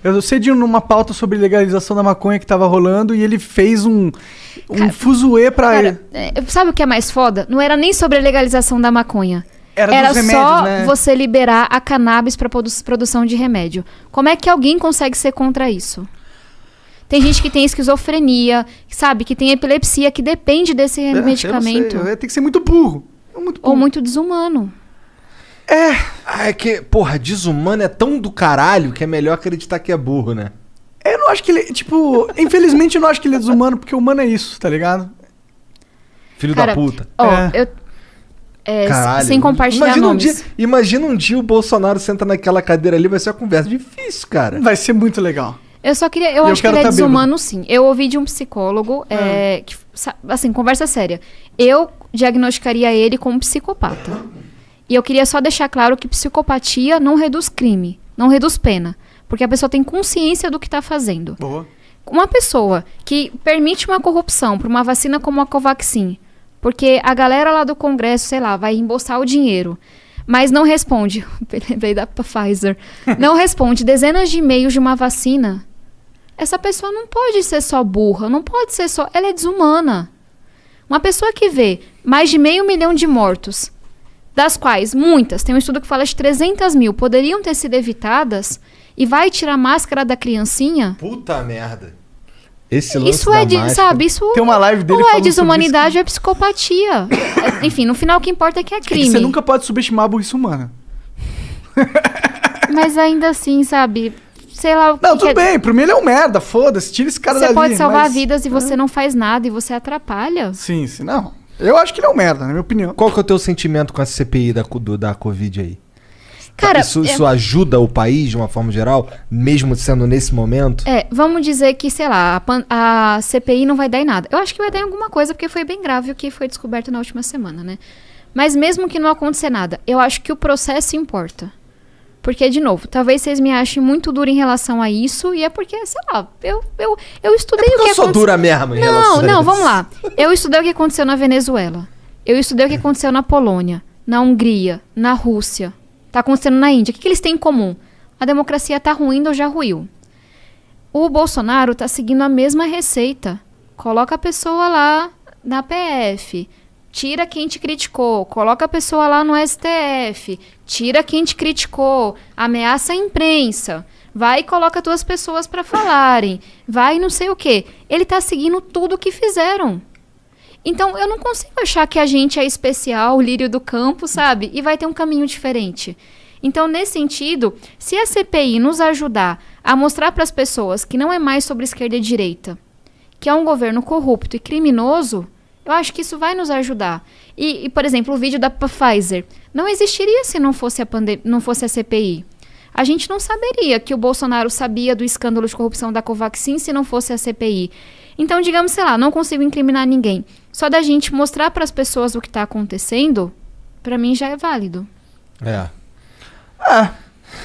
Eu sei de uma pauta sobre legalização da maconha que tava rolando e ele fez um fuzuê pra... Cara, sabe o que é mais foda? Não era nem sobre a legalização da maconha. Era dos remédios, só né? você liberar a cannabis pra produção de remédio. Como é que alguém consegue ser contra isso? Tem gente que tem esquizofrenia, sabe? Que tem epilepsia, que depende desse medicamento. Tem que ser muito burro. Ou muito desumano. É que, porra, desumano é tão do caralho que é melhor acreditar que é burro, né? Eu não acho que ele... Tipo, infelizmente eu não acho que ele é desumano, porque humano é isso, tá ligado? Filho da puta. Ó, Caralho, sem compartilhar nomes. Imagina um dia o Bolsonaro senta naquela cadeira ali, vai ser uma conversa difícil, cara. Vai ser muito legal. Eu acho que ele é desumano, sim. Eu ouvi de um psicólogo, que, assim, conversa séria. Eu diagnosticaria ele como psicopata. E eu queria só deixar claro que psicopatia não reduz crime, não reduz pena. Porque a pessoa tem consciência do que está fazendo. Boa. Uma pessoa que permite uma corrupção para uma vacina como a Covaxin, porque a galera lá do Congresso, sei lá, vai embolsar o dinheiro, mas não responde, lembrei da Pfizer, não responde dezenas de e-mails de uma vacina, essa pessoa não pode ser só burra, não pode ser só... Ela é desumana. Uma pessoa que vê mais de 500 mil de mortos, das quais muitas, tem um estudo que fala de 300 mil, poderiam ter sido evitadas, e vai tirar a máscara da criancinha... Puta merda. Esse lance isso é, sabe, isso tem uma live dele ou é falando desumanidade ou é psicopatia. Enfim, no final o que importa é que é crime. Você nunca pode subestimar a burrice humana. Mas ainda assim, sabe, sei lá... Não, tudo bem, pro mim ele é um merda, foda-se, tira esse cara dali. Você pode salvar vidas e você não faz nada e você atrapalha. Sim, não. Eu acho que ele é um merda, na minha opinião. Qual que é o teu sentimento com a CPI da Covid aí? Cara, isso ajuda o país de uma forma geral, mesmo sendo nesse momento? Vamos dizer que, sei lá, a CPI não vai dar em nada. Eu acho que vai dar em alguma coisa, porque foi bem grave o que foi descoberto na última semana, né? Mas mesmo que não acontecer nada, eu acho que o processo importa. Porque, de novo, talvez vocês me achem muito dura em relação a isso, e é porque, sei lá, eu estudei o que aconteceu. Eu sou dura mesmo em relação a isso. Não, vamos lá. Eu estudei o que aconteceu na Venezuela. Eu estudei o que aconteceu na Polônia, na Hungria, na Rússia. Tá acontecendo na Índia. O que eles têm em comum? A democracia tá ruindo ou já ruiu. O Bolsonaro tá seguindo a mesma receita. Coloca a pessoa lá na PF. Tira quem te criticou. Coloca a pessoa lá no STF. Tira quem te criticou. Ameaça a imprensa. Vai e coloca duas pessoas para falarem. Vai não sei o quê. Ele tá seguindo tudo o que fizeram. Então, eu não consigo achar que a gente é especial, o lírio do campo, sabe? E vai ter um caminho diferente. Então, nesse sentido, se a CPI nos ajudar a mostrar para as pessoas que não é mais sobre esquerda e direita, que é um governo corrupto e criminoso, eu acho que isso vai nos ajudar. E por exemplo, o vídeo da Pfizer não existiria se não fosse a CPI. A gente não saberia que o Bolsonaro sabia do escândalo de corrupção da Covaxin se não fosse a CPI. Então, digamos, sei lá, não consigo incriminar ninguém. Só da gente mostrar para as pessoas o que está acontecendo, para mim já é válido.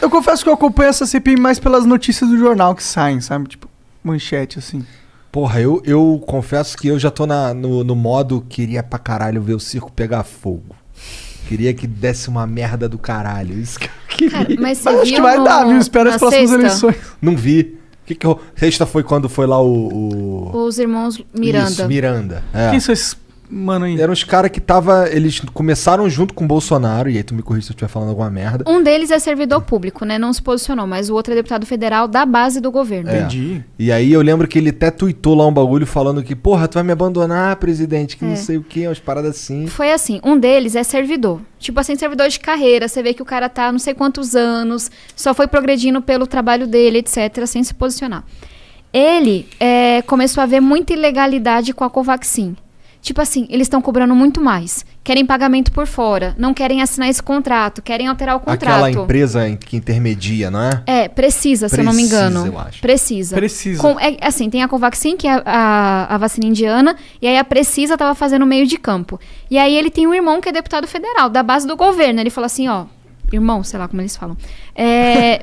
Eu confesso que eu acompanho essa CPI mais pelas notícias do jornal que saem, sabe? Tipo, manchete, assim. Porra, eu confesso que eu já tô no modo queria pra caralho ver o circo pegar fogo. Queria que desse uma merda do caralho. Isso que eu queria. Cara, mas você Mas acho que vai dar, viu? Espera as próximas eleições. Não vi. Sexta foi quando foi lá os irmãos Miranda. Isso, Miranda. Quem são esses mano aí? Eram os caras que eles começaram junto com o Bolsonaro, e aí tu me corrige se eu estiver falando alguma merda. Um deles é servidor público, né? Não se posicionou, mas o outro é deputado federal da base do governo. Entendi. E aí eu lembro que ele até tuitou lá um bagulho falando que, porra, tu vai me abandonar, presidente, que não sei o que, umas paradas assim. Foi assim, um deles é servidor. Tipo assim, servidor de carreira. Você vê que o cara tá não sei quantos anos, só foi progredindo pelo trabalho dele, etc., sem se posicionar. Ele começou a ver muita ilegalidade com a Covaxin. Tipo assim, eles estão cobrando muito mais. Querem pagamento por fora. Não querem assinar esse contrato. Querem alterar o contrato. Aquela empresa que intermedia, não é? Precisa, se eu não me engano. Eu acho. Precisa. Assim, tem a Covaxin, que é a vacina indiana. E aí a Precisa tava fazendo meio de campo. E aí ele tem um irmão que é deputado federal, da base do governo. Ele falou assim, ó... Irmão, sei lá como eles falam.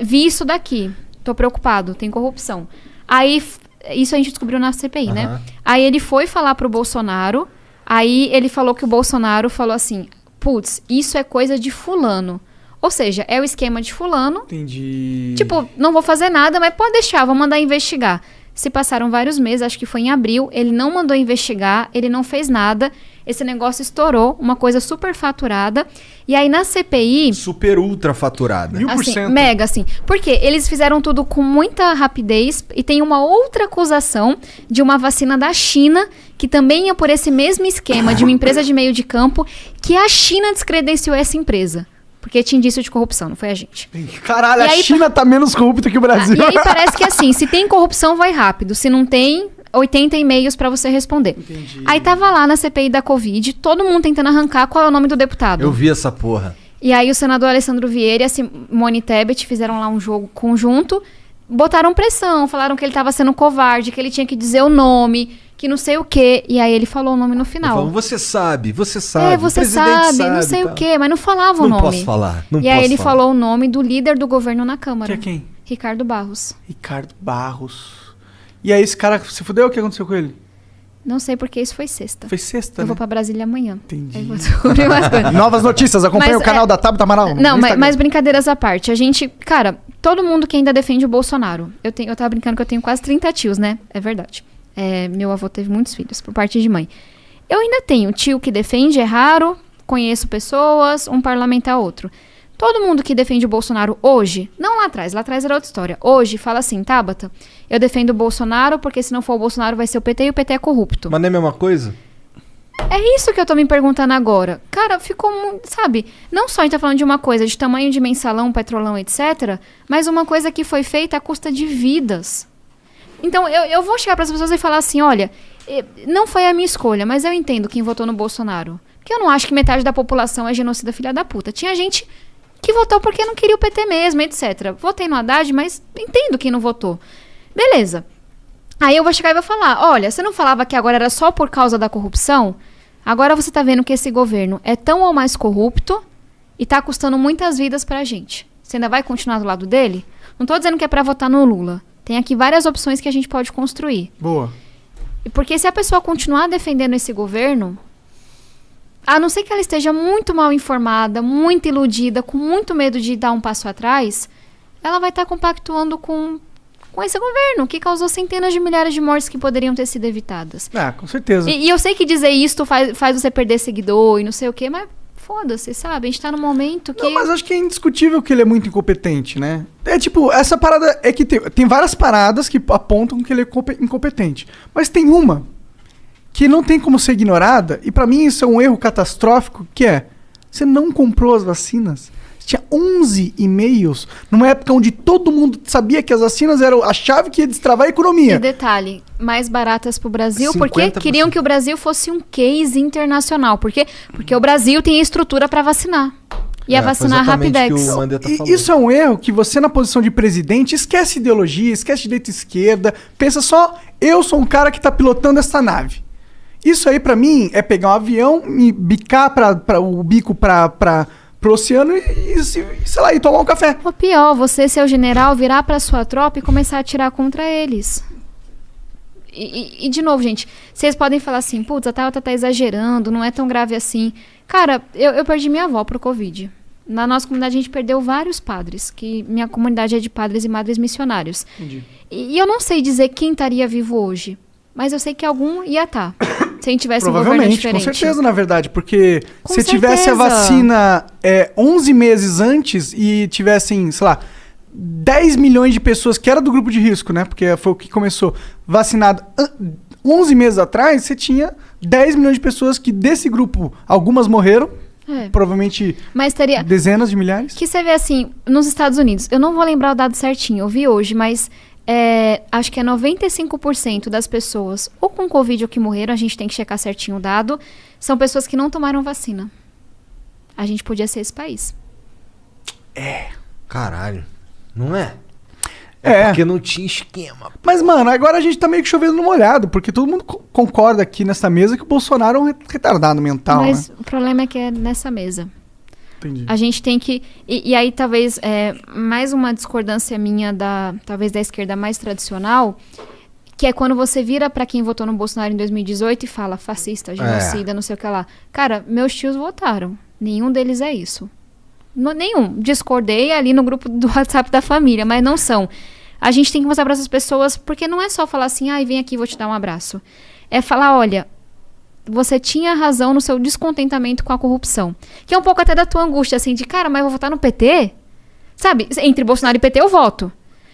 Vi isso daqui. Tô preocupado. Tem corrupção. Aí... Isso a gente descobriu na CPI, né? Aí ele foi falar pro Bolsonaro, aí ele falou que o Bolsonaro falou assim, putz, isso é coisa de fulano. Ou seja, é o esquema de fulano. Entendi. Tipo, não vou fazer nada, mas pode deixar, vou mandar investigar. Se passaram vários meses, acho que foi em abril, ele não mandou investigar, ele não fez nada, esse negócio estourou, uma coisa super faturada. E aí na CPI... Super ultra faturada. 1000%. Assim, mega, assim. Porque eles fizeram tudo com muita rapidez e tem uma outra acusação de uma vacina da China, que também é por esse mesmo esquema de uma empresa de meio de campo, que a China descredenciou essa empresa. Porque tinha indício de corrupção, não foi a gente. Caralho, E a aí, China tá menos corrupta que o Brasil. E aí parece que assim, se tem corrupção, vai rápido. Se não tem, 80 e-mails pra você responder. Entendi. Aí tava lá na CPI da Covid, todo mundo tentando arrancar qual é o nome do deputado. Eu vi essa porra. E aí o senador Alessandro Vieira e a Simone Tebet fizeram lá um jogo conjunto, botaram pressão, falaram que ele tava sendo covarde, que ele tinha que dizer o nome, que não sei o quê. E aí ele falou o nome no final. Falando, você sabe. É, você sabe, não sei o quê, mas não falava o Não nome. posso falar. Não E aí posso ele falar. falou o nome do líder do governo na Câmara. Que é quem? Ricardo Barros. Ricardo Barros. E aí esse cara se fudeu? O que aconteceu com ele? Não sei porque isso foi sexta. Foi sexta, Eu né? vou pra Brasília amanhã. Entendi. Aí vou descobrir bastante. Novas notícias, acompanha Mas, o canal da Tabata Amaral. Não, no Instagram. mas brincadeiras à parte. A gente, cara, todo mundo que ainda defende o Bolsonaro. Eu tava brincando que eu tenho quase 30 tios, né? É verdade. Meu avô teve muitos filhos, por parte de mãe. Eu ainda tenho tio que defende, é raro. Conheço pessoas, um parlamentar outro. Todo mundo que defende o Bolsonaro hoje, não lá atrás era outra história. Hoje fala assim, Tabata, eu defendo o Bolsonaro porque se não for o Bolsonaro vai ser o PT e o PT é corrupto. Mas não é a mesma coisa? É isso que eu tô me perguntando agora. Cara, ficou muito, sabe? Não só a gente tá falando de uma coisa de tamanho de mensalão, petrolão, etc. Mas uma coisa que foi feita à custa de vidas. Então, eu vou chegar pras pessoas e falar assim, olha, não foi a minha escolha, mas eu entendo quem votou no Bolsonaro. Porque eu não acho que metade da população é genocida filha da puta. Tinha gente que votou porque não queria o PT mesmo, etc. Votei no Haddad, mas entendo quem não votou. Beleza. Aí eu vou chegar e vou falar, olha, você não falava que agora era só por causa da corrupção? Agora você tá vendo que esse governo é tão ou mais corrupto e tá custando muitas vidas pra gente. Você ainda vai continuar do lado dele? Não tô dizendo que é pra votar no Lula. Tem aqui várias opções que a gente pode construir. Boa. Porque se a pessoa continuar defendendo esse governo, a não ser que ela esteja muito mal informada, muito iludida, com muito medo de dar um passo atrás, ela vai estar compactuando com esse governo, que causou centenas de milhares de mortes que poderiam ter sido evitadas. Ah, com certeza. E eu sei que dizer isso faz você perder seguidor e não sei o quê, mas foda-se, sabe? A gente tá num momento que... Não, mas acho que é indiscutível que ele é muito incompetente, né? É tipo, essa parada é que tem várias paradas que apontam que ele é incompetente. Mas tem uma que não tem como ser ignorada, e pra mim isso é um erro catastrófico, que é, você não comprou as vacinas. Tinha 11 e-mails numa época onde todo mundo sabia que as vacinas eram a chave que ia destravar a economia. E detalhe, mais baratas pro Brasil, 50%. porque queriam que o Brasil fosse um case internacional. Por quê? Porque o Brasil tem estrutura para vacinar. Ia vacinar foi exatamente Rapidex. que o Mandetta E falou. isso é um erro que você, na posição de presidente, esquece ideologia, esquece direita e esquerda, pensa só, eu sou um cara que tá pilotando essa nave. Isso aí, pra mim, é pegar um avião, me bicar o bico pro oceano e, sei lá, e tomar um café. Ou pior, você, seu general, virar pra sua tropa e começar a atirar contra eles. E de novo, gente, vocês podem falar assim, putz, a Tabata tá exagerando, não é tão grave assim. Cara, eu perdi minha avó pro Covid. Na nossa comunidade a gente perdeu vários padres, que minha comunidade é de padres e madres missionários. Entendi. E eu não sei dizer quem estaria vivo hoje, mas eu sei que algum ia estar. Se a gente tivesse um governo Provavelmente, diferente. com certeza, na verdade, porque Com se tivesse a certeza. vacina 11 meses antes e tivessem, sei lá, 10 milhões de pessoas, que era do grupo de risco, né? Porque foi o que começou, vacinado 11 meses atrás, você tinha 10 milhões de pessoas que desse grupo, algumas morreram, provavelmente Mas teria... dezenas de milhares. Que você vê assim, nos Estados Unidos, eu não vou lembrar o dado certinho, eu vi hoje, mas acho que é 95% das pessoas, ou com Covid ou que morreram, a gente tem que checar certinho o dado, são pessoas que não tomaram vacina. A gente podia ser esse país. Caralho. Não é? É. Porque não tinha esquema. Mas, mano, agora a gente tá meio que chovendo no molhado, porque todo mundo concorda aqui nessa mesa que o Bolsonaro é um retardado mental, Mas né? o problema é que é nessa mesa. Entendi. A gente tem que... E aí, talvez, mais uma discordância minha, talvez da esquerda mais tradicional, que é quando você vira pra quem votou no Bolsonaro em 2018 e fala fascista, genocida, não sei o que lá. Cara, meus tios votaram. Nenhum deles é isso. Nenhum. Discordei ali no grupo do WhatsApp da família, mas não são. A gente tem que mostrar para essas pessoas, porque não é só falar assim, vem aqui, vou te dar um abraço. É falar, olha, você tinha razão no seu descontentamento com a corrupção. Que é um pouco até da tua angústia, assim, de cara, mas eu vou votar no PT? Sabe, entre Bolsonaro e PT eu voto.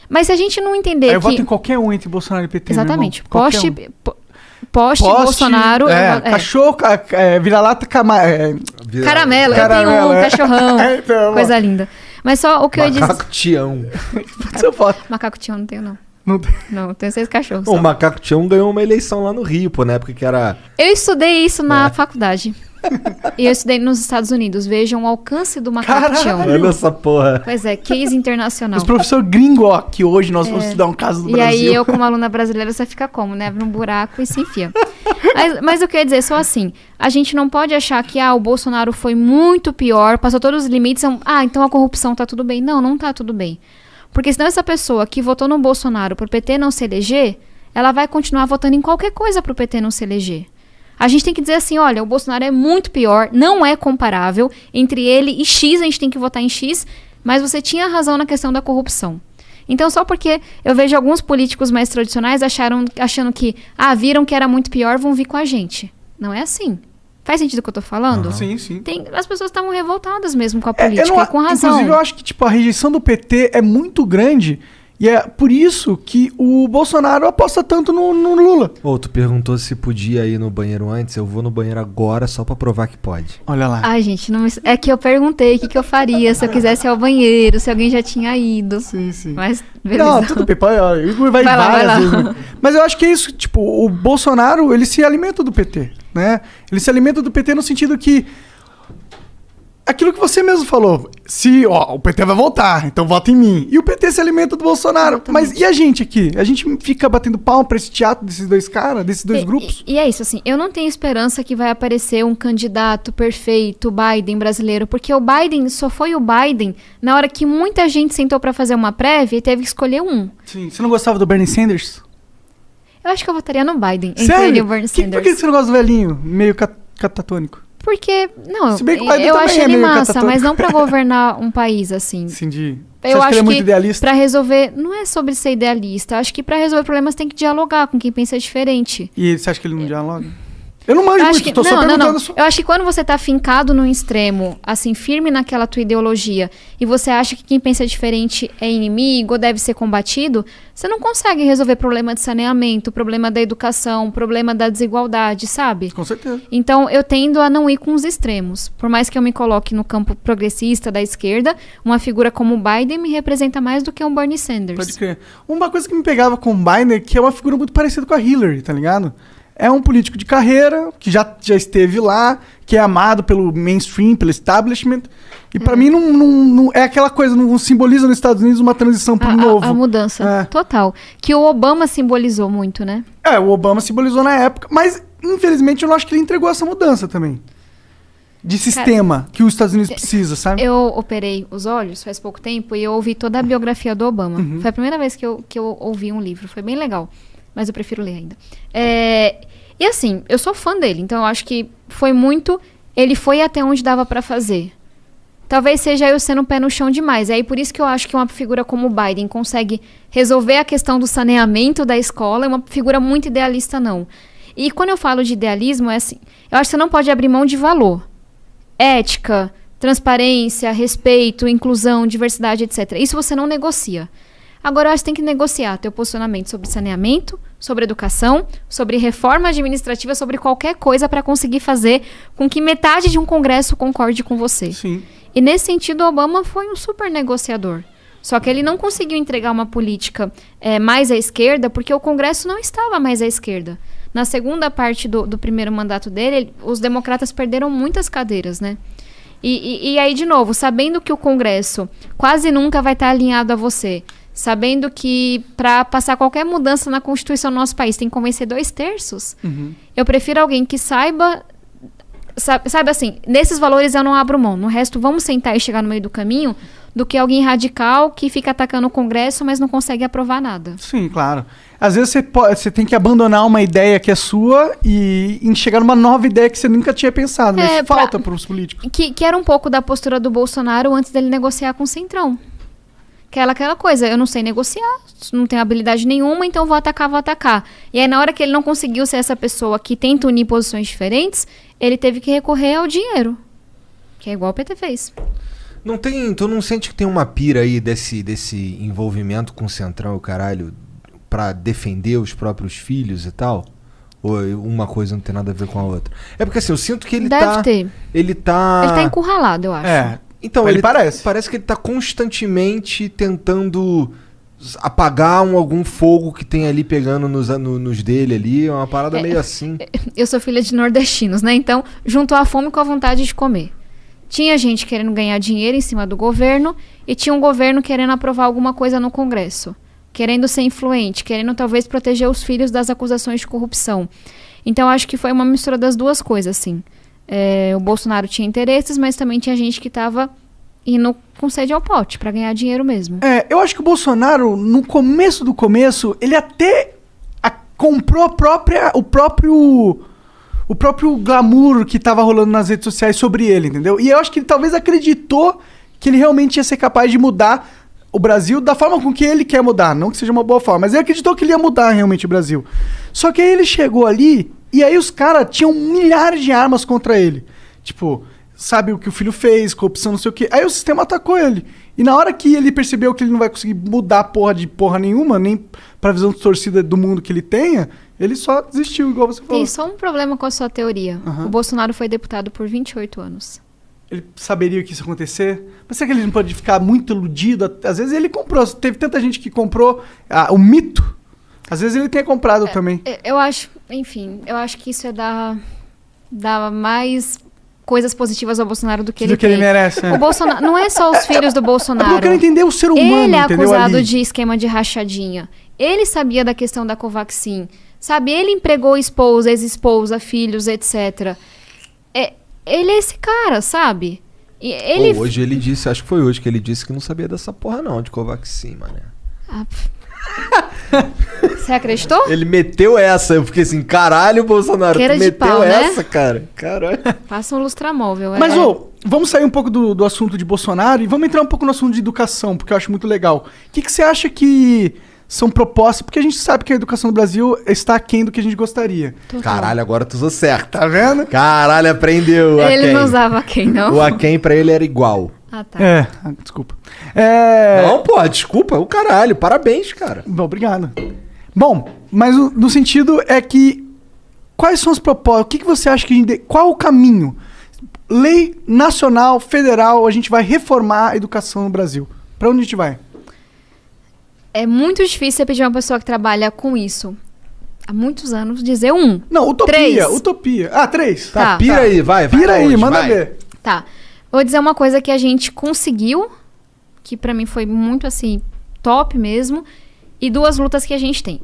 Mas se a gente não entender eu voto em qualquer um entre Bolsonaro e PT. Exatamente. Poste, Bolsonaro... Cachorro, vira-lata, caramelo. Eu tenho um cachorrão. Então, coisa linda. Mas só o que eu disse... Macaco Tião. Macaco Tião não tenho, não. Não, tenho 6 cachorros. O Macaco Tião ganhou uma eleição lá no Rio, pô, na época que era... Eu estudei isso na faculdade. E eu estudei nos Estados Unidos. Vejam o alcance do Macaco Tião. Olha essa porra. Pois é, case internacional. Os professor gringo, ó, que hoje nós vamos estudar um caso do Brasil. E aí eu, como aluna brasileira, você fica como, né? Abre um buraco e se enfia. Mas o que eu ia dizer, só assim, a gente não pode achar que, o Bolsonaro foi muito pior, passou todos os limites, então a corrupção tá tudo bem. Não tá tudo bem. Porque senão essa pessoa que votou no Bolsonaro pro PT não se eleger, ela vai continuar votando em qualquer coisa pro PT não se eleger. A gente tem que dizer assim, olha, o Bolsonaro é muito pior, não é comparável, entre ele e X a gente tem que votar em X, mas você tinha razão na questão da corrupção. Então só porque eu vejo alguns políticos mais tradicionais achando que, viram que era muito pior, vão vir com a gente. Não é assim. Faz sentido o que eu tô falando? Sim, sim. As pessoas estavam revoltadas mesmo com a política, e com razão. Inclusive eu acho que a rejeição do PT é muito grande. E é por isso que o Bolsonaro aposta tanto no Lula. Tu perguntou se podia ir no banheiro antes. Eu vou no banheiro agora só pra provar que pode. Olha lá. Ai, gente, é que eu perguntei o que eu faria se eu quisesse ir ao banheiro, se alguém já tinha ido. Sim. Mas, beleza. Não, tudo bem. Vai lá. Vezes. Mas eu acho que é isso. O Bolsonaro, ele se alimenta do PT, né? Ele se alimenta do PT no sentido que... Aquilo que você mesmo falou, o PT vai voltar, então vota em mim. E o PT se alimenta do Bolsonaro. Exatamente. Mas e a gente aqui? A gente fica batendo palma pra esse teatro desses dois caras, desses dois grupos? E é isso, assim, eu não tenho esperança que vai aparecer um candidato perfeito, Biden brasileiro, porque o Biden só foi o Biden na hora que muita gente sentou pra fazer uma prévia e teve que escolher um. Sim. Você não gostava do Bernie Sanders? Eu acho que eu votaria no Biden, Sério? entre ele e o Bernie Sanders. Por que você não gosta do velhinho, meio catatônico? Porque, eu acho ele massa, mas não pra governar um país, assim. Entendi. Eu acho que ele é muito idealista? Pra resolver, não é sobre ser idealista, acho que pra resolver problemas tem que dialogar com quem pensa diferente. E você acha que ele não dialoga? Eu não manjo muito, tô só perguntando. Eu acho que quando você tá fincado num extremo, assim, firme naquela tua ideologia, e você acha que quem pensa diferente é inimigo ou deve ser combatido, você não consegue resolver problema de saneamento, problema da educação, problema da desigualdade, sabe? Com certeza. Então, eu tendo a não ir com os extremos. Por mais que eu me coloque no campo progressista da esquerda, uma figura como o Biden me representa mais do que um Bernie Sanders. Pode crer. Uma coisa que me pegava com o Biden é que é uma figura muito parecida com a Hillary, tá ligado? É um político de carreira, que já esteve lá, que é amado pelo mainstream, pelo establishment. E pra mim não é aquela coisa, não simboliza nos Estados Unidos uma transição pro novo. A mudança, total. Que o Obama simbolizou muito, né? O Obama simbolizou na época, mas infelizmente eu não acho que ele entregou essa mudança também. De sistema que os Estados Unidos precisa, sabe? Eu operei os olhos faz pouco tempo e eu ouvi toda a biografia do Obama. Foi a primeira vez que eu ouvi um livro, foi bem legal. Mas eu prefiro ler ainda. E assim, eu sou fã dele, então eu acho que foi muito... Ele foi até onde dava pra fazer. Talvez seja eu sendo pé no chão demais. Aí por isso que eu acho que uma figura como o Biden consegue resolver a questão do saneamento da escola. É uma figura muito idealista, não. E quando eu falo de idealismo, é assim... Eu acho que você não pode abrir mão de valor. Ética, transparência, respeito, inclusão, diversidade, etc. Isso você não negocia. Agora, eu acho que tem que negociar teu posicionamento sobre saneamento, sobre educação, sobre reforma administrativa, sobre qualquer coisa para conseguir fazer com que metade de um congresso concorde com você. Sim. E nesse sentido, o Obama foi um super negociador. Só que ele não conseguiu entregar uma política mais à esquerda, porque o Congresso não estava mais à esquerda. Na segunda parte do primeiro mandato dele, os democratas perderam muitas cadeiras, né? E aí, de novo, sabendo que o Congresso quase nunca vai estar alinhado a você, sabendo que para passar qualquer mudança na Constituição do nosso país tem que convencer 2/3, eu prefiro alguém que saiba assim, nesses valores eu não abro mão, no resto vamos sentar e chegar no meio do caminho, do que alguém radical que fica atacando o Congresso, mas não consegue aprovar nada. Sim, claro. Às vezes você tem que abandonar uma ideia que é sua e chegar numa nova ideia que você nunca tinha pensado, mas falta para os políticos. Que era um pouco da postura do Bolsonaro antes dele negociar com o Centrão. Que era aquela coisa, eu não sei negociar, não tenho habilidade nenhuma, então vou atacar. E aí, na hora que ele não conseguiu ser essa pessoa que tenta unir posições diferentes, ele teve que recorrer ao dinheiro. Que é igual o PT fez. Tu não sente que tem uma pira aí desse envolvimento com o Centrão e o caralho pra defender os próprios filhos e tal? Ou uma coisa não tem nada a ver com a outra? É porque assim, eu sinto que ele Deve ter. Ele tá encurralado, eu acho. Então, ele parece. Parece que ele tá constantemente tentando apagar algum fogo que tem ali pegando nos dele ali. É uma parada meio assim. Eu sou filha de nordestinos, né? Então, juntou a fome com a vontade de comer. Tinha gente querendo ganhar dinheiro em cima do governo e tinha um governo querendo aprovar alguma coisa no Congresso. Querendo ser influente, querendo talvez proteger os filhos das acusações de corrupção. Então, acho que foi uma mistura das duas coisas, assim. O Bolsonaro tinha interesses, mas também tinha gente que estava indo com sede ao pote para ganhar dinheiro mesmo. Eu acho que o Bolsonaro, no começo do começo, ele até comprou o próprio glamour que estava rolando nas redes sociais sobre ele, entendeu? E eu acho que ele talvez acreditou que ele realmente ia ser capaz de mudar o Brasil da forma com que ele quer mudar. Não que seja uma boa forma, mas ele acreditou que ele ia mudar realmente o Brasil. Só que aí ele chegou ali e aí os caras tinham milhares de armas contra ele. Tipo, sabe o que o filho fez, corrupção, não sei o quê. Aí o sistema atacou ele. E na hora que ele percebeu que ele não vai conseguir mudar porra nenhuma, nem pra visão distorcida do mundo que ele tenha, ele só desistiu, igual você falou. Tem só um problema com a sua teoria. O Bolsonaro foi deputado por 28 anos. Ele saberia que isso ia acontecer? Mas será que ele não pode ficar muito iludido? Às vezes ele comprou. Teve tanta gente que comprou o mito. Às vezes ele tenha comprado também. Eu acho, enfim, que isso é dar mais coisas positivas ao Bolsonaro do que ele tem. Ele merece. O Bolsonaro, não é só os filhos do Bolsonaro. Eu quero entender o ser humano, ele é acusado ali. de esquema de rachadinha. Ele sabia da questão da Covaxin. Sabe, ele empregou esposa, ex-esposa, filhos, etc. Ele é esse cara, sabe? E ele... Hoje ele disse, acho que foi hoje que ele disse que não sabia dessa porra não, de Covaxin, mané. Você acreditou? Ele meteu essa, eu fiquei assim, caralho, Bolsonaro, tu meteu pau, essa, né? cara. Caralho. Passa um lustramóvel. Mas, vamos sair um pouco do assunto de Bolsonaro e vamos entrar um pouco no assunto de educação, porque eu acho muito legal. O que você acha que são propostas? Porque a gente sabe que a educação do Brasil está aquém do que a gente gostaria. Total. Caralho, agora tu usou certo. Tá vendo? Caralho, aprendeu. Ele não usava aquém, não. O aquém pra ele era igual. Ah, tá. Desculpa. Não, pô, desculpa, o caralho, parabéns, cara. Bom, obrigado. Bom, mas no sentido é que quais são as propostas? O que você acha que qual o caminho? Lei nacional, federal, a gente vai reformar a educação no Brasil. Pra onde a gente vai? É muito difícil você pedir uma pessoa que trabalha com isso há muitos anos dizer Não, utopia, 3. utopia. 3. Tá, pira aí, vai. Pira aí, longe, manda vai. ver. Tá. Vou dizer uma coisa que a gente conseguiu, que pra mim foi muito, assim, top mesmo, e 2 lutas que a gente tem.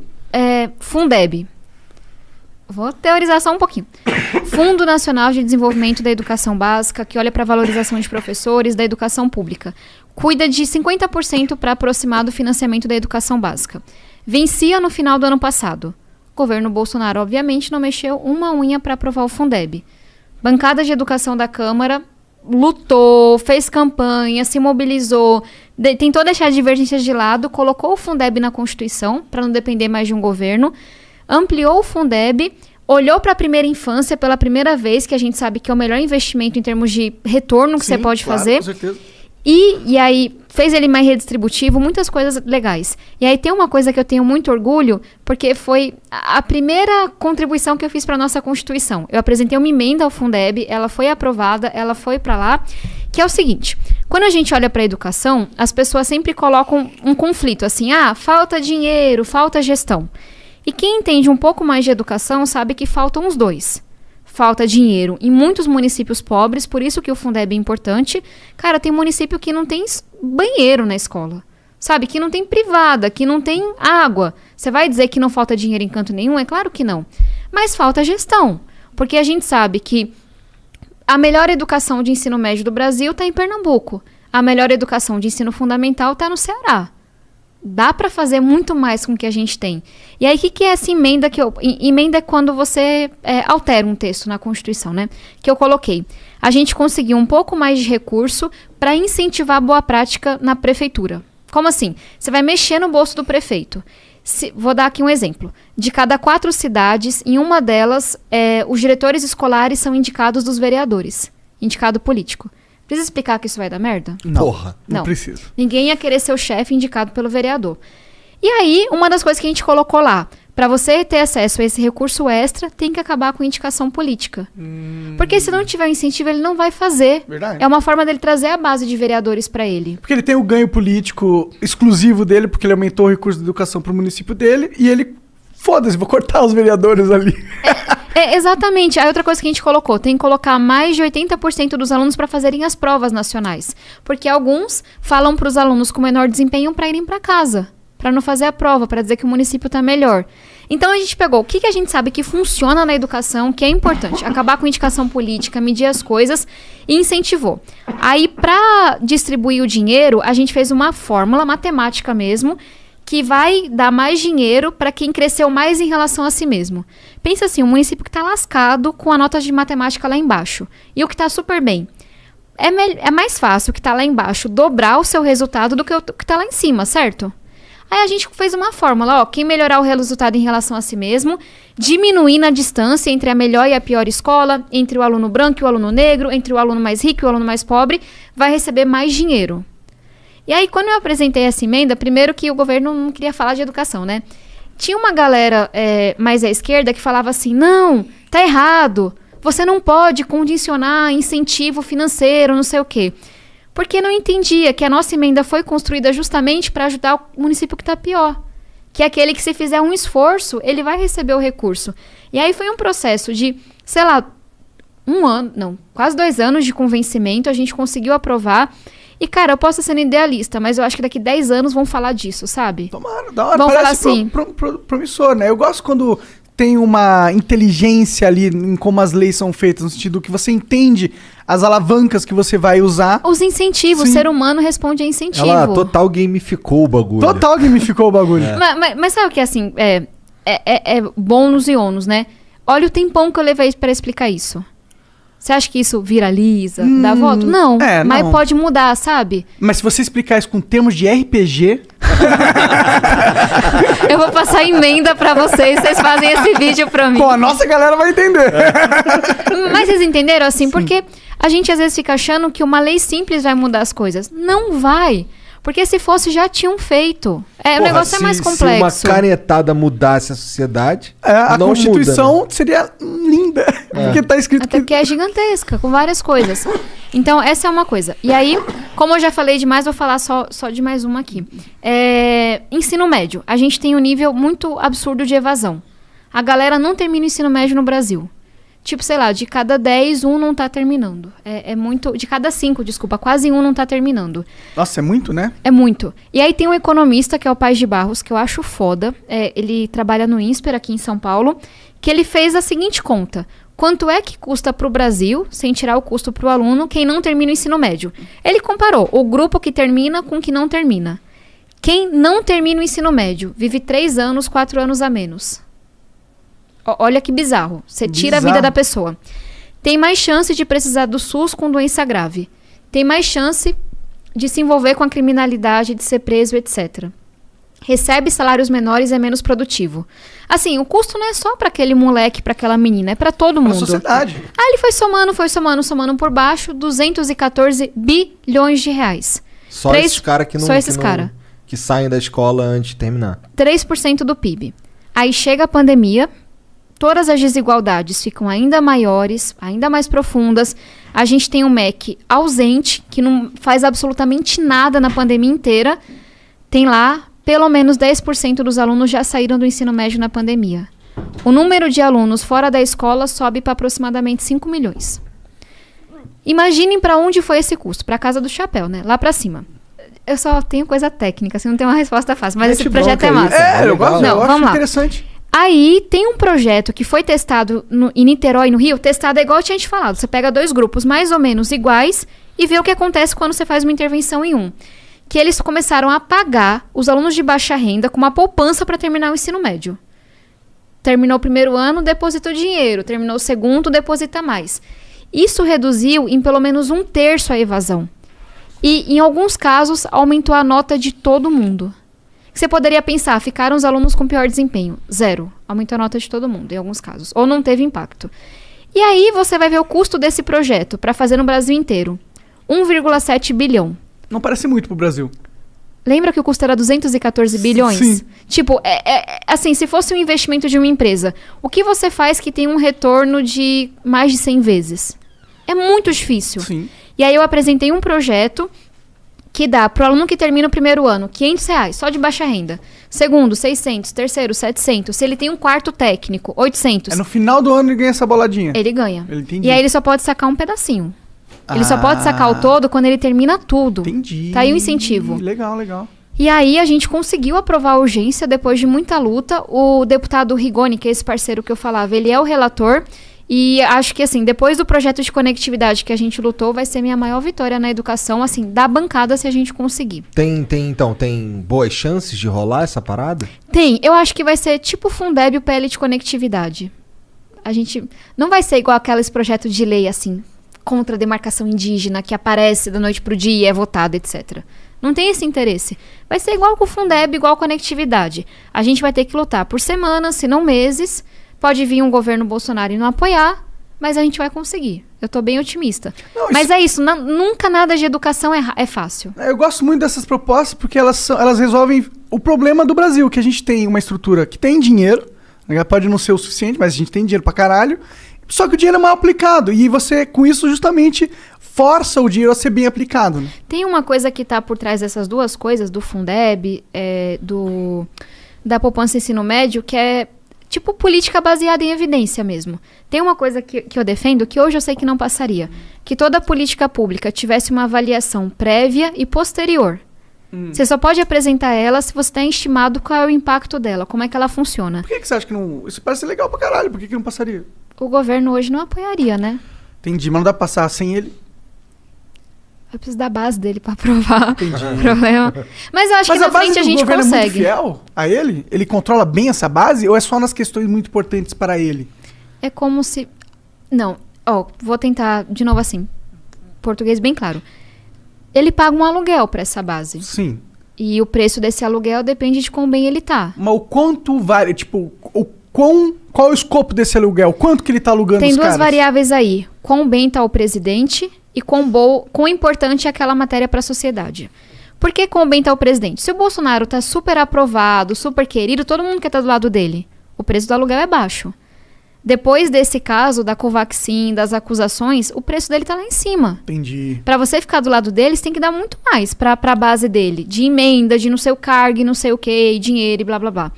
Fundeb. Vou teorizar só um pouquinho. Fundo Nacional de Desenvolvimento da Educação Básica, que olha para a valorização de professores da educação pública. Cuida de 50% para aproximar do financiamento da educação básica. Vencia no final do ano passado. O governo Bolsonaro, obviamente, não mexeu uma unha para aprovar o Fundeb. Bancada de Educação da Câmara lutou, fez campanha, se mobilizou, tentou deixar divergências de lado, colocou o Fundeb na Constituição, para não depender mais de um governo, ampliou o Fundeb, olhou para a primeira infância pela primeira vez, que a gente sabe que é o melhor investimento em termos de retorno que você pode fazer. Com certeza. E aí, fez ele mais redistributivo, muitas coisas legais. E aí tem uma coisa que eu tenho muito orgulho, porque foi a primeira contribuição que eu fiz para a nossa Constituição. Eu apresentei uma emenda ao Fundeb, ela foi aprovada, ela foi para lá, que é o seguinte: quando a gente olha para a educação, as pessoas sempre colocam um conflito, assim, falta dinheiro, falta gestão. E quem entende um pouco mais de educação sabe que faltam os dois. Falta dinheiro em muitos municípios pobres, por isso que o Fundeb é importante. Cara, tem município que não tem banheiro na escola, sabe? Que não tem privada, que não tem água. Você vai dizer que não falta dinheiro em canto nenhum? É claro que não. Mas falta gestão, porque a gente sabe que a melhor educação de ensino médio do Brasil está em Pernambuco. a melhor educação de ensino fundamental está no Ceará. Dá para fazer muito mais com o que a gente tem. E aí, o que é essa emenda? Emenda é quando você altera um texto na Constituição, né? Que eu coloquei. A gente conseguiu um pouco mais de recurso para incentivar a boa prática na prefeitura. Como assim? Você vai mexer no bolso do prefeito. Vou dar aqui um exemplo. De cada 4 cidades, em uma delas, os diretores escolares são indicados dos vereadores. Indicado político. Precisa explicar que isso vai dar merda? Não, Porra. não precisa. Ninguém ia querer ser o chefe indicado pelo vereador. E aí, uma das coisas que a gente colocou lá, para você ter acesso a esse recurso extra, tem que acabar com indicação política. Porque se não tiver incentivo, ele não vai fazer. Verdade. É uma forma dele trazer a base de vereadores para ele. Porque ele tem o ganho político exclusivo dele, porque ele aumentou o recurso de educação pro município dele, e ele, foda-se, vou cortar os vereadores ali. Exatamente. Aí outra coisa que a gente colocou, tem que colocar mais de 80% dos alunos para fazerem as provas nacionais. Porque alguns falam para os alunos com menor desempenho para irem para casa, para não fazer a prova, para dizer que o município está melhor. Então a gente pegou o que a gente sabe que funciona na educação, que é importante, acabar com indicação política, medir as coisas e incentivou. Aí, para distribuir o dinheiro, a gente fez uma fórmula matemática mesmo, que vai dar mais dinheiro para quem cresceu mais em relação a si mesmo. Pensa assim, um município que está lascado com a nota de matemática lá embaixo e o que está super bem. É mais fácil o que está lá embaixo dobrar o seu resultado do que o que está lá em cima, certo? Aí a gente fez uma fórmula, quem melhorar o resultado em relação a si mesmo, diminuindo a distância entre a melhor e a pior escola, entre o aluno branco e o aluno negro, entre o aluno mais rico e o aluno mais pobre, vai receber mais dinheiro. E aí, quando eu apresentei essa emenda, primeiro que o governo não queria falar de educação, né? Tinha uma galera mais à esquerda que falava assim, não, tá errado, você não pode condicionar incentivo financeiro, não sei o quê. Porque não entendia que a nossa emenda foi construída justamente para ajudar o município que está pior. Que é aquele que, se fizer um esforço, ele vai receber o recurso. E aí foi um processo de, sei lá, quase 2 anos de convencimento, a gente conseguiu aprovar. E, cara, eu posso estar sendo idealista, mas eu acho que daqui 10 anos vão falar disso, sabe? Tomara, da hora. Vão falar Parece assim. Promissor, né? Eu gosto quando tem uma inteligência ali em como as leis são feitas, no sentido que você entende as alavancas que você vai usar. Os incentivos, Sim. o ser humano responde a incentivo. Ela total gamificou o bagulho. Total gamificou o bagulho. Mas sabe o que é assim? É bônus e ônus, né? Olha o tempão que eu levei para explicar isso. Você acha que isso viraliza, dá voto? Não, mas não. pode mudar, sabe? Mas se você explicar isso com termos de RPG... Eu vou passar emenda pra vocês fazem esse vídeo pra mim. Pô, a nossa galera vai entender. Mas vocês entenderam, assim? Porque a gente às vezes fica achando que uma lei simples vai mudar as coisas. Não vai. Porque se fosse, já tinham feito. O negócio é mais complexo. Se uma canetada mudasse a sociedade, A não Constituição muda, né? seria linda. Porque tá escrito Até porque é gigantesca, com várias coisas. Então, essa é uma coisa. E aí, como eu já falei demais, vou falar só de mais uma aqui. Ensino médio. A gente tem um nível muito absurdo de evasão. A galera não termina o ensino médio no Brasil. Tipo, sei lá, de cada 10, 1 não tá terminando. É muito... De cada 5, desculpa, quase 1 não tá terminando. Nossa, é muito, né? É muito. E aí tem um economista, que é o Paes de Barros, que eu acho foda. Ele trabalha no INSPER, aqui em São Paulo, que ele fez a seguinte conta. Quanto é que custa pro Brasil, sem tirar o custo pro aluno, quem não termina o ensino médio? Ele comparou o grupo que termina com o que não termina. Quem não termina o ensino médio vive 3 anos, 4 anos a menos. Olha que bizarro. Você tira a vida da pessoa. Tem mais chance de precisar do SUS com doença grave. Tem mais chance de se envolver com a criminalidade, de ser preso, etc. Recebe salários menores e é menos produtivo. Assim, o custo não é só para aquele moleque, para aquela menina, é para todo mundo. Pra sociedade. Aí ele foi somando por baixo, 214 bilhões de reais. Só esses caras que não... Só esses caras. Que saem da escola antes de terminar. 3% do PIB. Aí chega a pandemia... Todas as desigualdades ficam ainda maiores, ainda mais profundas. A gente tem um MEC ausente, que não faz absolutamente nada na pandemia inteira. Tem lá, pelo menos 10% dos alunos já saíram do ensino médio na pandemia. O número de alunos fora da escola sobe para aproximadamente 5 milhões. Imaginem para onde foi esse custo. Para a Casa do Chapéu, né? Lá para cima. Eu só tenho coisa técnica, assim, não tenho uma resposta fácil. Mas esse projeto é massa. Eu gosto, eu vamos acho lá. interessante. Aí tem um projeto que foi testado em Niterói, no Rio. Testado é igual eu tinha te falado. Você pega 2 grupos mais ou menos iguais e ver o que acontece quando você faz uma intervenção em um. Que eles começaram a pagar os alunos de baixa renda com uma poupança para terminar o ensino médio. Terminou o primeiro ano, depositou dinheiro. Terminou o segundo, deposita mais. Isso reduziu em pelo menos 1/3 a evasão. E, em alguns casos, aumentou a nota de todo mundo. Você poderia pensar, ficaram os alunos com pior desempenho. 0. Aumentou a nota de todo mundo, em alguns casos. Ou não teve impacto. E aí você vai ver o custo desse projeto para fazer no Brasil inteiro. 1,7 bilhão. Não parece muito pro Brasil. Lembra que o custo era 214 bilhões? Sim. Tipo, assim, se fosse um investimento de uma empresa, o que você faz que tem um retorno de mais de 100 vezes? É muito difícil. Sim. E aí eu apresentei um projeto que dá para o aluno que termina o primeiro ano R$500, só de baixa renda. Segundo, 600. Terceiro, 700. Se ele tem um quarto técnico, 800. No final do ano ele ganha essa boladinha. Ele ganha. Entendi. E aí ele só pode sacar um pedacinho. Ele só pode sacar o todo quando ele termina tudo. Entendi. Tá aí o incentivo. Legal, legal. E aí a gente conseguiu aprovar a urgência depois de muita luta. O deputado Rigoni, que é esse parceiro que eu falava, ele é o relator. E acho que, assim, depois do projeto de conectividade que a gente lutou, vai ser minha maior vitória na educação, assim, da bancada, se a gente conseguir. Então, tem boas chances de rolar essa parada? Tem. Eu acho que vai ser tipo o Fundeb e o PL de conectividade. A gente não vai ser igual aqueles projetos de lei, assim, contra a demarcação indígena, que aparece da noite pro dia e é votado, etc. Não tem esse interesse. Vai ser igual com o Fundeb, igual a conectividade. A gente vai ter que lutar por semanas, se não meses. Pode vir um governo Bolsonaro e não apoiar, mas a gente vai conseguir. Eu tô bem otimista. Não, mas é isso, nunca nada de educação é fácil. Eu gosto muito dessas propostas porque elas resolvem o problema do Brasil, que a gente tem uma estrutura que tem dinheiro, né, pode não ser o suficiente, mas a gente tem dinheiro pra caralho, só que o dinheiro é mal aplicado, e você, com isso, justamente força o dinheiro a ser bem aplicado. Né? Tem uma coisa que tá por trás dessas duas coisas, do Fundeb, da poupança ensino médio, que é tipo política baseada em evidência mesmo. Tem uma coisa que eu defendo, que hoje eu sei que não passaria. Que toda política pública tivesse uma avaliação prévia e posterior. Você só pode apresentar ela se você tem estimado qual é o impacto dela, como é que ela funciona. Por que você acha que não... Isso parece legal pra caralho, por que não passaria? O governo hoje não apoiaria, né? Entendi, mas não dá pra passar sem ele? Eu preciso da base dele pra aprovar o problema. Mas eu acho que na frente a gente consegue. Mas a base do governo é muito fiel a ele? Ele controla bem essa base ou é só nas questões muito importantes para ele? É como se... Não, vou tentar de novo assim. Português bem claro. Ele paga um aluguel pra essa base. Sim. E o preço desse aluguel depende de quão bem ele tá. Mas o quanto vale, tipo, qual é o escopo desse aluguel? Quanto que ele tá alugando Tem os duas caras? variáveis aí. Quão bem tá o presidente e quão importante é aquela matéria para a sociedade. Por que quão bem tá o presidente? Se o Bolsonaro tá super aprovado, super querido, todo mundo quer estar do lado dele. O preço do aluguel é baixo. Depois desse caso, da Covaxin, das acusações, o preço dele tá lá em cima. Entendi. Para você ficar do lado deles, tem que dar muito mais para a base dele. De emenda, de não sei o cargo, não sei o quê, dinheiro e blá, blá, blá.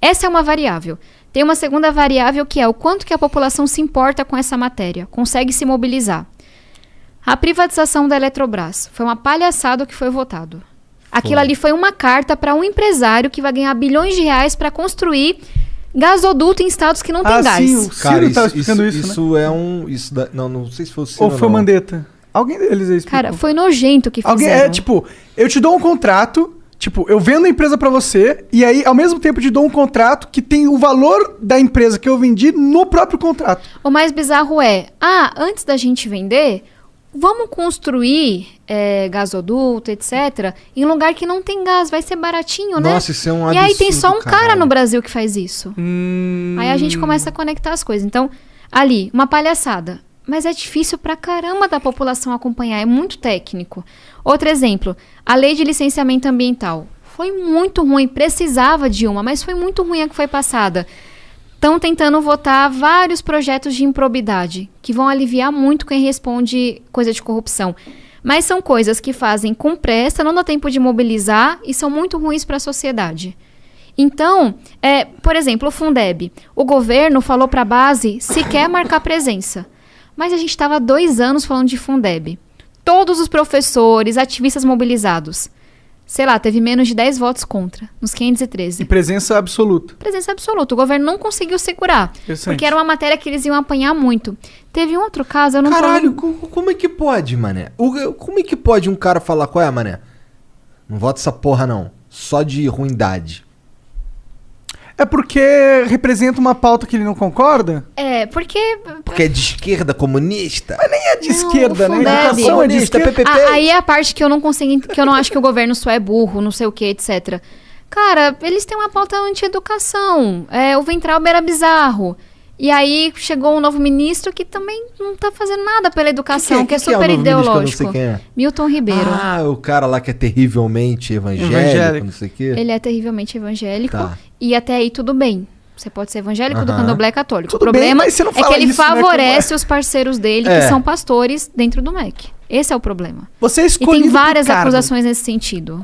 Essa é uma variável. Tem uma segunda variável que é o quanto que a população se importa com essa matéria, consegue se mobilizar. A privatização da Eletrobras foi uma palhaçada que foi votado. Aquilo ali foi uma carta para um empresário que vai ganhar bilhões de reais para construir gasoduto em estados que não tem gás. Sim, o Ciro estava explicando isso, né? Não sei se foi o Ciro ou foi o Mandetta. Alguém deles aí explicou. Cara, foi nojento que fizeram. Eu te dou um contrato, eu vendo a empresa pra você, e aí, ao mesmo tempo, te dou um contrato que tem o valor da empresa que eu vendi no próprio contrato. O mais bizarro é, antes da gente vender, vamos construir gasoduto, etc., em lugar que não tem gás, vai ser baratinho, né? Nossa, isso é um absurdo, e aí tem só um cara caralho. no Brasil que faz isso. Aí a gente começa a conectar as coisas. Então, ali, uma palhaçada. Mas é difícil pra caramba da população acompanhar, é muito técnico. Outro exemplo, a lei de licenciamento ambiental. Foi muito ruim, precisava de uma, mas foi muito ruim a que foi passada. Estão tentando votar vários projetos de improbidade, que vão aliviar muito quem responde coisa de corrupção. Mas são coisas que fazem com pressa, não dá tempo de mobilizar e são muito ruins para a sociedade. Então, por exemplo, o Fundeb. O governo falou para a base se quer marcar presença. Mas a gente estava há 2 anos falando de Fundeb. Todos os professores, ativistas mobilizados. sei lá, teve menos de 10 votos contra, nos 513. E presença absoluta. Presença absoluta. O governo não conseguiu segurar. Porque era uma matéria que eles iam apanhar muito. Teve um outro caso, eu não Caralho, como é que pode, mané? Como é que pode um cara falar, qual é, mané? Não vota essa porra, não. Só de ruindade. É porque representa uma pauta que ele não concorda? Porque é de esquerda, comunista? Mas nem é de esquerda, né? Fundeb. Educação é de esquerda. PPP. Aí é a parte que eu não consigo, que eu não acho que o governo só é burro, não sei o que, etc. Cara, eles têm uma pauta anti-educação. O Weintraub era bizarro. E aí chegou um novo ministro que também não tá fazendo nada pela educação, que é super ideológico. Milton Ribeiro. Ah, o cara lá que é terrivelmente evangélico, não sei o quê. Ele é terrivelmente evangélico. Tá. E até aí tudo bem. Você pode ser evangélico do candomblé católico. Tudo o problema bem, mas você não é que fala ele isso, favorece os parceiros dele, que são pastores, dentro do MEC. Esse é o problema. Você é E escolhido tem várias pro cargo. acusações nesse sentido.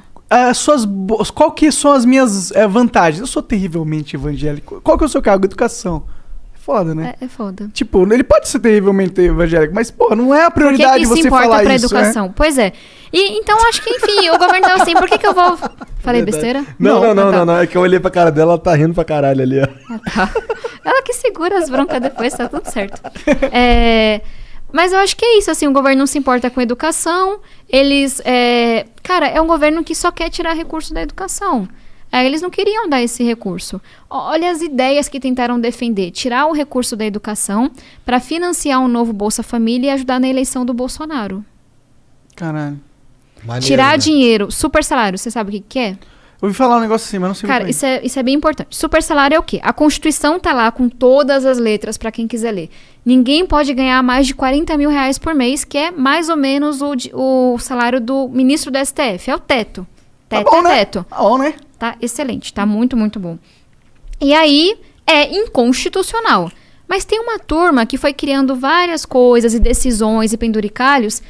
Qual que são as minhas vantagens? Eu sou terrivelmente evangélico. Qual que é o seu cargo? Educação. Foda, né? É foda. Tipo, ele pode ser terrivelmente evangélico, mas, pô, não é a prioridade Por que você isso importa falar pra isso, educação? Pois é. E, então, acho que, enfim, o governo tava assim, por que eu vou... Falei besteira? Não. É que eu olhei pra cara dela, ela tá rindo pra caralho ali, ó. Tá. Ela que segura as broncas depois, tá tudo certo. Mas eu acho que é isso, assim, o governo não se importa com educação, eles... Cara, é um governo que só quer tirar recurso da educação. Eles não queriam dar esse recurso. Olha as ideias que tentaram defender. Tirar o recurso da educação para financiar um novo Bolsa Família e ajudar na eleição do Bolsonaro. Caralho. Maneiro, Tirar né? dinheiro. Super salário, você sabe o que é? Eu ouvi falar um negócio assim, mas não sei Cara, muito bem. isso é bem importante. Super salário é o quê? A Constituição tá lá com todas as letras para quem quiser ler. Ninguém pode ganhar mais de 40 mil reais por mês, que é mais ou menos o salário do ministro do STF. É o teto. Teto bom, é né? teto. Tá bom, né? Tá excelente, tá muito, muito bom. E aí, é inconstitucional. Mas tem uma turma que foi criando várias coisas e decisões e penduricalhos.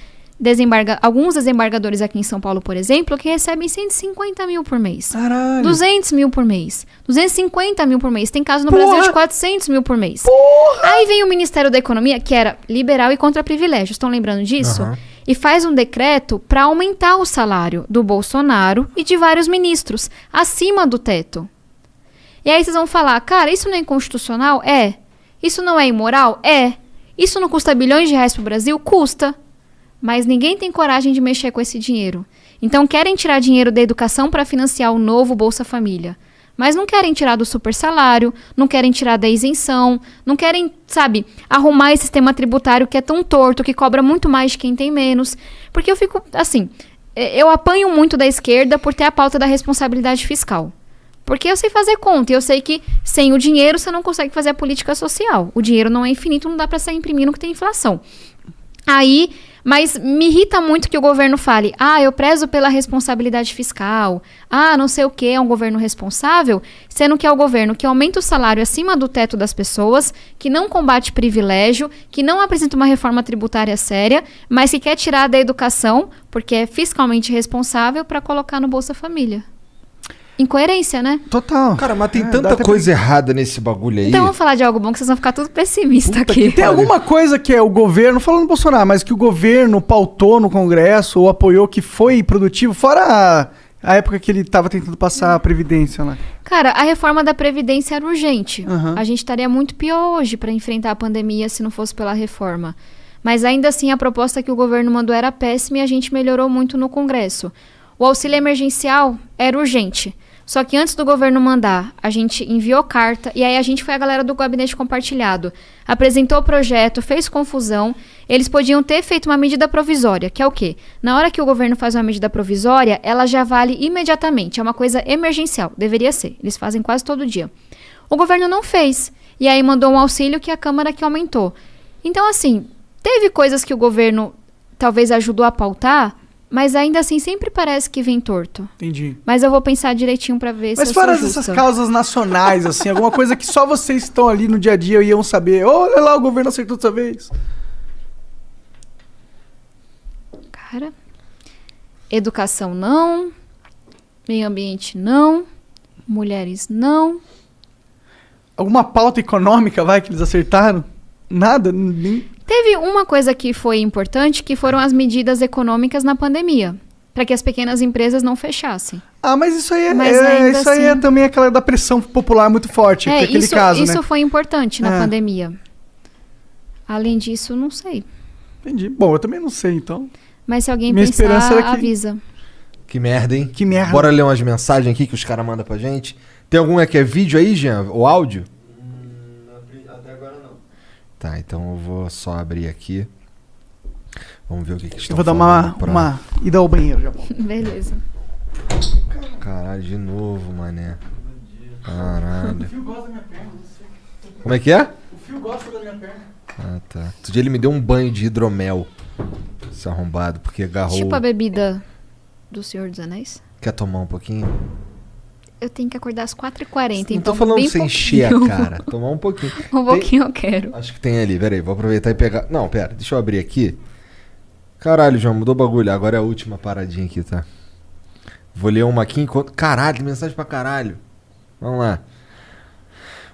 Alguns desembargadores aqui em São Paulo, por exemplo, que recebem 150 mil por mês. Caralho. 200 mil por mês. 250 mil por mês. Tem caso no Porra! Brasil de 400 mil por mês. Porra! Aí vem o Ministério da Economia, que era liberal e contra privilégios. Estão lembrando disso? Aham. E faz um decreto para aumentar o salário do Bolsonaro e de vários ministros, acima do teto. E aí vocês vão falar, cara, isso não é inconstitucional? É. Isso não é imoral? É. Isso não custa bilhões de reais pro Brasil? Custa. Mas ninguém tem coragem de mexer com esse dinheiro. Então querem tirar dinheiro da educação para financiar o novo Bolsa Família. Mas não querem tirar do super salário, não querem tirar da isenção, não querem, sabe, arrumar esse sistema tributário que é tão torto, que cobra muito mais de quem tem menos. Porque eu fico, assim, eu apanho muito da esquerda por ter a pauta da responsabilidade fiscal. Porque eu sei fazer conta e eu sei que sem o dinheiro você não consegue fazer a política social. O dinheiro não é infinito, não dá para sair imprimindo que tem inflação. Aí, mas me irrita muito que o governo fale, eu prezo pela responsabilidade fiscal, não sei o que, é um governo responsável, sendo que é o governo que aumenta o salário acima do teto das pessoas, que não combate privilégio, que não apresenta uma reforma tributária séria, mas que quer tirar da educação, porque é fiscalmente responsável, para colocar no Bolsa Família. Incoerência, né? Total. Cara, mas tem dá tanta até coisa errada nesse bagulho aí. Então vamos falar de algo bom, que vocês vão ficar tudo pessimista aqui. Tem alguma coisa que é o governo, falando do Bolsonaro, mas que o governo pautou no Congresso ou apoiou que foi produtivo, fora a época que ele estava tentando passar a Previdência lá? Cara, a reforma da Previdência era urgente. Uhum. A gente estaria muito pior hoje para enfrentar a pandemia se não fosse pela reforma. Mas ainda assim, a proposta que o governo mandou era péssima e a gente melhorou muito no Congresso. O auxílio emergencial era urgente. Só que antes do governo mandar, a gente enviou carta, e aí a gente foi a galera do gabinete compartilhado. Apresentou o projeto, fez confusão. Eles podiam ter feito uma medida provisória, que é o quê? Na hora que o governo faz uma medida provisória, ela já vale imediatamente. É uma coisa emergencial, deveria ser. Eles fazem quase todo dia. O governo não fez. E aí mandou um auxílio que a Câmara que aumentou. Então, assim, teve coisas que o governo talvez ajudou a pautar, mas ainda assim sempre parece que vem torto. Entendi. Mas eu vou pensar direitinho pra ver se Mas eu sou fora justa. dessas causas nacionais, assim, alguma coisa que só vocês que estão ali no dia a dia iam saber. Olha lá, o governo acertou dessa vez. Cara, educação não, meio ambiente não, mulheres não. Alguma pauta econômica, vai, que eles acertaram? Nada? Nem... Teve uma coisa que foi importante, que foram as medidas econômicas na pandemia. para que as pequenas empresas não fechassem. Ah, mas isso aí Mas ainda isso aí é assim- também aquela da pressão popular muito forte, aquele isso, caso, isso né? foi importante na É. pandemia. Além disso, não sei. Entendi. Bom, eu também não sei, então. Mas se alguém Minha esperança pensar, era que- avisa. Que merda, hein? Que merda. Bora ler umas mensagens aqui que os caras mandam pra gente. Tem algum que é vídeo aí, Jean? Ou áudio? Até agora não. Tá, então eu vou só abrir aqui. Vamos ver o que Eu estão vou dar falando pra- uma ida ao banheiro, já volto. Beleza. Caralho, de novo, mané. Caralho. Fio gosta da minha perna, não sei. Como é que é? O Fio gosta da minha perna. Ah, tá. Outro dia ele me deu um banho de hidromel. Esse arrombado, porque agarrou... Tipo a bebida do Senhor dos Anéis. Quer tomar um pouquinho? Eu tenho que acordar às 4h40, Não então tô falando bem pra você encher a pouquinho. cara. Tomar um pouquinho. Um pouquinho eu quero. Acho que tem ali, peraí, vou aproveitar e pegar. Não, pera, deixa eu abrir aqui. Caralho, João, mudou o bagulho. Agora é a última paradinha aqui, tá? Vou ler uma aqui enquanto. Caralho, tem mensagem pra caralho. Vamos lá.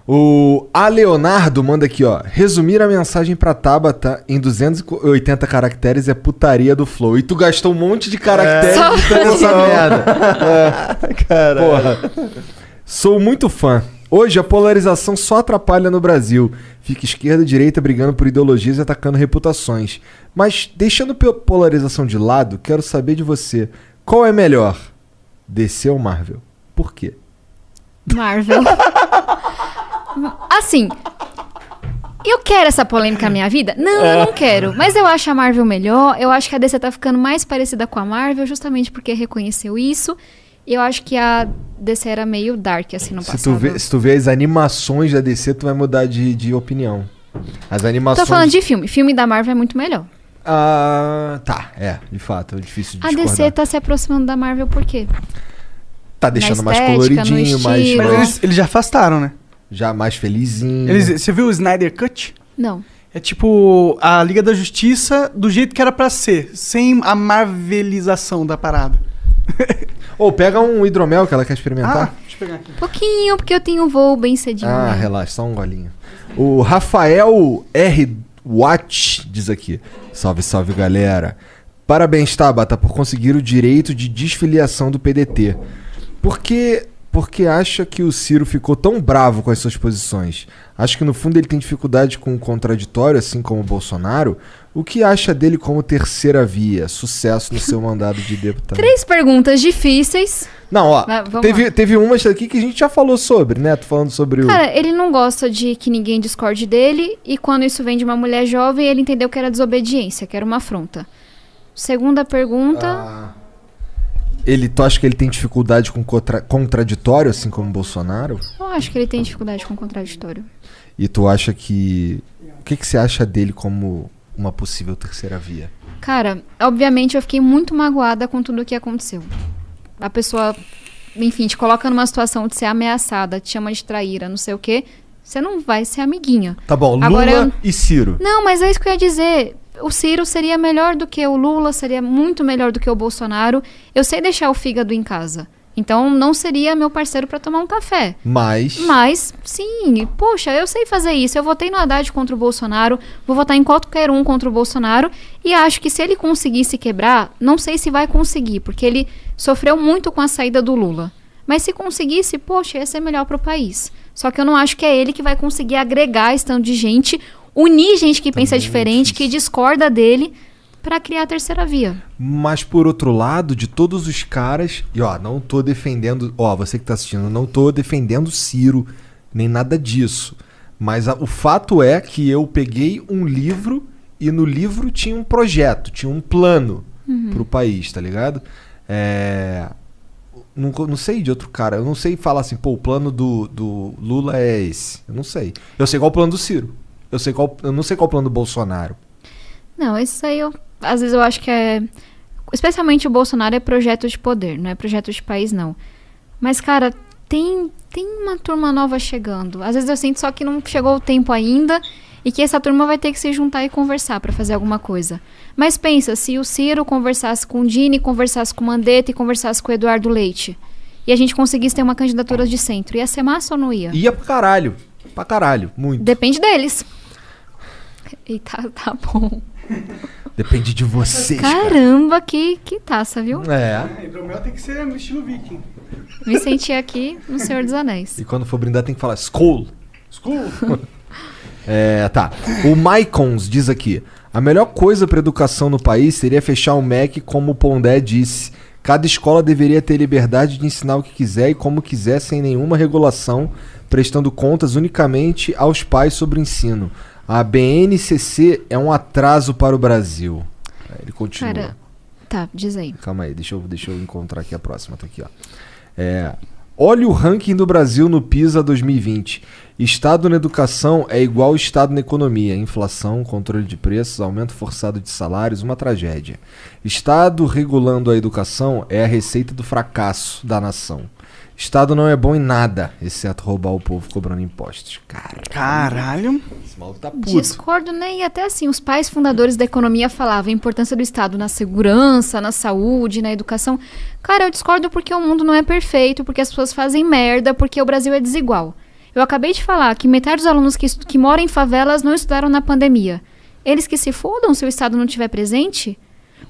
O A Leonardo manda aqui, ó. Resumir a mensagem pra Tabata em 280 caracteres é putaria do Flow. E tu gastou um monte de caracteres Só- editando essa merda. Cara. Porra. Sou muito fã. Hoje a polarização só atrapalha no Brasil. Fica esquerda e direita brigando por ideologias e atacando reputações. Mas, deixando polarização de lado, quero saber de você. Qual é melhor? DC ou Marvel? Por quê? Marvel. Assim, eu quero essa polêmica na minha vida? Não, eu não quero. Mas eu acho a Marvel melhor. Eu acho que a DC tá ficando mais parecida com a Marvel, justamente porque reconheceu isso. E eu acho que a DC era meio dark, assim, no Se passado. tu vê as animações da DC, tu vai mudar de opinião. As animações... Tô falando de filme. Filme da Marvel é muito melhor. Ah, tá. É, de fato, é difícil de A discordar. DC tá se aproximando da Marvel por quê? Tá deixando mais estética, coloridinho, no mais, estilo. Mas mais... eles já afastaram, né? Já mais felizinho. Você viu o Snyder Cut? Não. É tipo a Liga da Justiça do jeito que era pra ser, sem a marvelização da parada. Ou pega um hidromel que ela quer experimentar. Deixa eu pegar aqui. Pouquinho, porque eu tenho um voo bem cedinho. Ah, né? relaxa, só um golinho. O Rafael R. Watt diz aqui. Salve, salve, galera. Parabéns, Tabata, por conseguir o direito de desfiliação do PDT. Porque acha que o Ciro ficou tão bravo com as suas posições? Acho que no fundo ele tem dificuldade com o contraditório, assim como o Bolsonaro. O que acha dele como terceira via? Sucesso no seu mandato de deputado. 3 perguntas difíceis. Não, ó, Vamos teve umas aqui que a gente já falou sobre, né? Tô falando sobre o... Cara, ele não gosta de que ninguém discorde dele. E quando isso vem de uma mulher jovem, ele entendeu que era desobediência, que era uma afronta. Segunda pergunta. Tu acha que ele tem dificuldade com contraditório, assim como o Bolsonaro? Eu acho que ele tem dificuldade com contraditório. E tu acha que... O que você acha dele como uma possível terceira via? Cara, obviamente eu fiquei muito magoada com tudo o que aconteceu. A pessoa, enfim, te coloca numa situação de ser ameaçada, te chama de traíra, não sei o quê. Você não vai ser amiguinha. Tá bom, Lula Agora, e Ciro. Não, mas é isso que eu ia dizer. O Ciro seria melhor do que o Lula, seria muito melhor do que o Bolsonaro. Eu sei deixar o fígado em casa. Então não seria meu parceiro pra tomar um café. Mas, sim, poxa, eu sei fazer isso. Eu votei no Haddad contra o Bolsonaro, vou votar em qualquer um contra o Bolsonaro. E acho que se ele conseguir se quebrar, não sei se vai conseguir, porque ele sofreu muito com a saída do Lula. Mas se conseguisse, poxa, ia ser melhor pro país. Só que eu não acho que é ele que vai conseguir agregar esse tanto de gente, unir gente que pensa diferente, que discorda dele, pra criar a terceira via. Mas por outro lado, de todos os caras... E ó, não tô defendendo... Ó, você que tá assistindo, não tô defendendo o Ciro, nem nada disso. Mas o fato é que eu peguei um livro e no livro tinha um projeto, tinha um plano pro país, tá ligado? Não sei de outro cara. Eu não sei falar assim, pô, o plano do Lula é esse. Eu não sei. Eu sei qual é o plano do Ciro. Eu não sei qual é o plano do Bolsonaro. Não, isso aí, às vezes eu acho que é... Especialmente o Bolsonaro é projeto de poder, não é projeto de país, não. Mas, cara, tem uma turma nova chegando. Às vezes eu sinto só que não chegou o tempo ainda e que essa turma vai ter que se juntar e conversar pra fazer alguma coisa. Mas pensa, se o Ciro conversasse com o Dini, conversasse com o Mandetta e conversasse com o Eduardo Leite, e a gente conseguisse ter uma candidatura de centro, ia ser massa ou não ia? Ia pra caralho. Pra caralho, muito. Depende deles. Eita, tá bom. Depende de vocês, cara. Caramba, que taça, viu? É. Hidromel tem que ser no estilo viking. Me senti aqui no Senhor dos Anéis. E quando for brindar tem que falar Skol. Skol. Tá. O Maicons diz aqui: a melhor coisa para educação no país seria fechar o MEC, como o Pondé disse. Cada escola deveria ter liberdade de ensinar o que quiser e como quiser, sem nenhuma regulação, prestando contas unicamente aos pais sobre o ensino. A BNCC é um atraso para o Brasil. Ele continua. Cara, tá, diz aí. Calma aí, deixa eu encontrar aqui a próxima. Tá aqui, ó. Olha o ranking do Brasil no PISA 2020. Estado na educação é igual Estado na economia. Inflação, controle de preços, aumento forçado de salários, uma tragédia. Estado regulando a educação é a receita do fracasso da nação. Estado não é bom em nada, exceto roubar o povo cobrando impostos. Caralho. Esse maluco tá puto. Discordo, né? E até assim, os pais fundadores da economia falavam a importância do Estado na segurança, na saúde, na educação. Cara, eu discordo porque o mundo não é perfeito, porque as pessoas fazem merda, porque o Brasil é desigual. Eu acabei de falar que metade dos alunos que moram em favelas não estudaram na pandemia. Eles que se fodam se o Estado não estiver presente?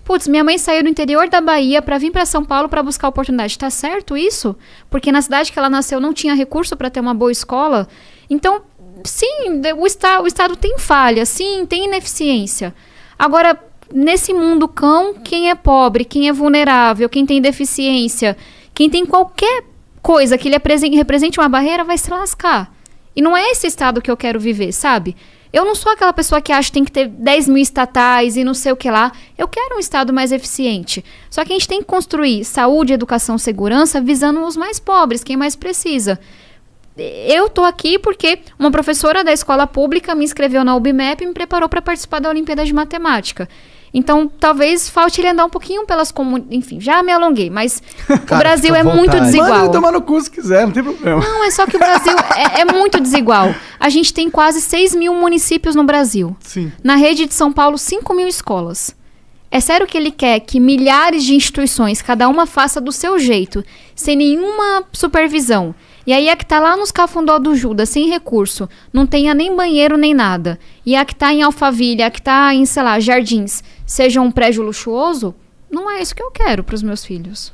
Putz, minha mãe saiu do interior da Bahia pra vir pra São Paulo pra buscar oportunidade. Tá certo isso? Porque na cidade que ela nasceu não tinha recurso pra ter uma boa escola. Então, sim, o Estado tem falha, sim, tem ineficiência. Agora, nesse mundo cão, quem é pobre, quem é vulnerável, quem tem deficiência, quem tem qualquer coisa que lhe represente uma barreira, vai se lascar. E não é esse Estado que eu quero viver, sabe? Eu não sou aquela pessoa que acha que tem que ter 10 mil estatais e não sei o que lá. Eu quero um Estado mais eficiente. Só que a gente tem que construir saúde, educação, segurança, visando os mais pobres, quem mais precisa. Eu tô aqui porque uma professora da escola pública me inscreveu na UBMEP e me preparou para participar da Olimpíada de Matemática. Então, talvez falte ele andar um pouquinho pelas comunidades. Enfim, já me alonguei, mas o Brasil é muito desigual. Manda ele tomar no cu se quiser, não tem problema. Não, é só que o Brasil é muito desigual. A gente tem quase 6 mil municípios no Brasil. Sim. Na rede de São Paulo, 5 mil escolas. É sério que ele quer que milhares de instituições, cada uma faça do seu jeito, sem nenhuma supervisão. E aí a que tá lá nos Cafundó do Judas, sem recurso, não tenha nem banheiro nem nada. E a que tá em Alphaville, a que tá em, sei lá, Jardins, seja um prédio luxuoso, não é isso que eu quero pros meus filhos.